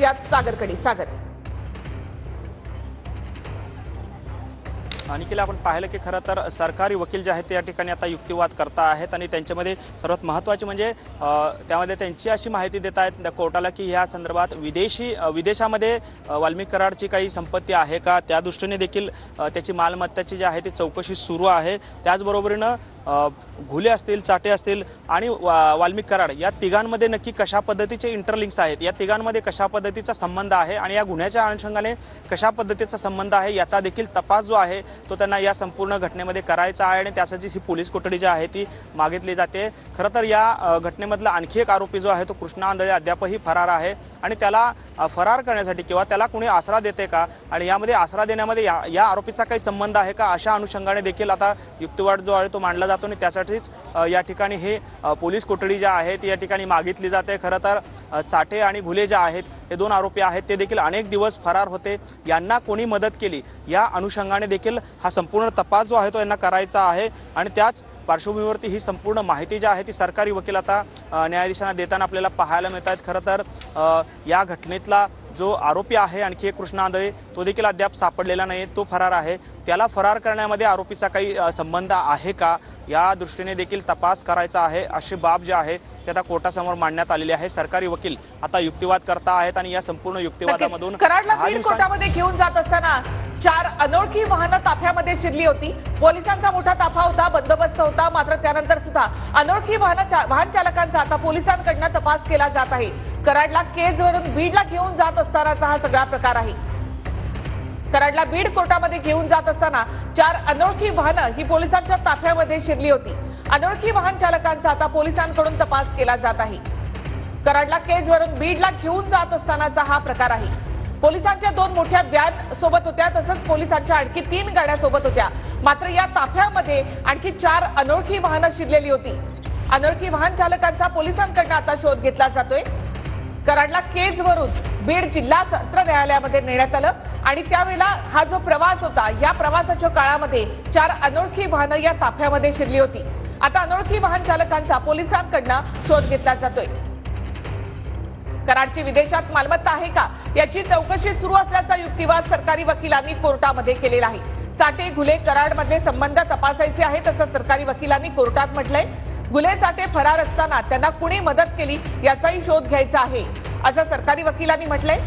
जोडूयात सागरकडे। सागर, निखिल, आपण पाहिलं की खरं तर सरकारी वकील जे आहेत ते या ठिकाणी आता युक्तिवाद करता आहेत आणि त्यांच्यामध्ये सर्वात महत्त्वाचे म्हणजे त्यामध्ये त्यांची अशी माहिती देत आहेत कोर्टाला की या संदर्भात विदेशामध्ये वाल्मिक कराडची काही संपत्ती आहे का, त्या दृष्टीने देखील त्याची मालमत्ताची जी आहे ती चौकशी सुरू आहे। त्याचबरोबरीनं घुले असतील, चाटे असतील आणि वाल्मिक कराड या तिघांमध्ये नक्की कशा पद्धतीचे इंटरलिंक्स आहेत, या तिघांमध्ये कशा पद्धतीचा संबंध आहे आणि या गुन्ह्याच्या अनुषंगाने कशा पद्धतीचा संबंध आहे याचा देखील तपास जो आहे तो त्यांना या संपूर्ण घटनेमध्ये करायचा आहे आणि त्यासाठी ही पोलीस कोठडी जी आहे ती मागितली जाते। खरं तर या घटनेमधला आणखी एक आरोपी जो आहे तो कृष्णा आंधळे अद्यापही फरार आहे आणि त्याला फरार करण्यासाठी किंवा त्याला कोणी आसरा देते का आणि यामध्ये आसरा देण्यामध्ये या आरोपीचा काही संबंध आहे का, अशा अनुषंगाने देखील आता युक्तिवाद जो आहे तो मांडला जातो आणि त्यासाठीच या ठिकाणी हे पोलीस कोठडी जी आहे ती या ठिकाणी मागितली जाते। खरं तर चाटे आणि घुले जे आहेत हे दोन आरोपी आहेत ते देखील अनेक दिवस फरार होते, यांना कोणी मदत केली या अनुषंगाने देखील हा संपूर्ण तपास जो आहे तो यांना करायचा आहे आणि त्याच पार्श्वभूमीवरती ही संपूर्ण माहिती जी आहे ती सरकारी वकील आता न्यायाधीशांना देताना आपल्याला पाहायला मिळत आहेत। खरं तर या घटनेतला जो आरोपी आहे आणखी एक कृष्णा आंधळे तो देखील अद्याप सापडलेला नाही, तो फरार आहे। त्याला फरार करण्यामध्ये आरोपीचा काही संबंध आहे का या दृष्टीने देखील तपास करायचा आहे, अशी बाब जी आहे ती आता कोर्टासमोर मांडण्यात आलेली आहे। सरकारी वकील आता युक्तिवाद करता आहेत आणि या संपूर्ण युक्तिवादामधून कराडला बीड कोर्टामध्ये घेऊन जात असताना 4 अनोळखी वाहनं ताफ्यामध्ये शिरली होती। पोलिसांचा मोठा ताफा होता, बंदोबस्त होता, मात्र त्यानंतर सुद्धा अनोळखी वाहन चालकांचा आता पोलिसांकडून तपास केला जात आहे। कराडला केजवरून बीडला घेऊन जात असतानाचा हा सगळा प्रकार आहे। कराडला बीड कोर्टामध्ये घेऊन जात असताना 4 अनोळखी वाहनं ही पोलिसांच्या ताफ्यामध्ये शिरली होती। अनोळखी वाहन चालकांचा आता पोलिसांकडून तपास केला जात आहे। कराडला केजवरून बीडला घेऊन जात असतानाचा हा प्रकार आहे। पोलिसांच्या 2 मोठ्या व्हॅन सोबत होत्या, तसंच पोलिसांच्या आणखी 3 गाड्या सोबत होत्या, मात्र या ताफ्यामध्ये आणखी 4 अनोळखी वाहनं शिरलेली होती। अनोळखी वाहन चालकांचा पोलिसांकडून आता शोध घेतला जातोय। कराडला केजवरून बीड जिल्हा सत्र न्यायालयामध्ये नेण्यात आलं आणि त्यावेळेला हा जो प्रवास होता या प्रवासाच्या काळामध्ये 4 अनोळखी वाहनं या ताफ्यामध्ये शिरली होती। आता अनोळखी वाहन चालकांचा पोलिसांकडून शोध घेतला जातोय। कराडची विदेशात मालमत्ता आहे का याची चौकशी सुरू असल्याचा युक्तिवाद सरकारी वकिलांनी कोर्टामध्ये केलेला आहे। चाटे घुले कराडमधले संबंध तपासायचे आहेत असं सरकारी वकिलांनी कोर्टात म्हटलंय। घुले चाटे फरार असताना त्यांना कुणी मदत केली याचाही शोध घ्यायचा आहे असं सरकारी वकिलांनी म्हटलंय।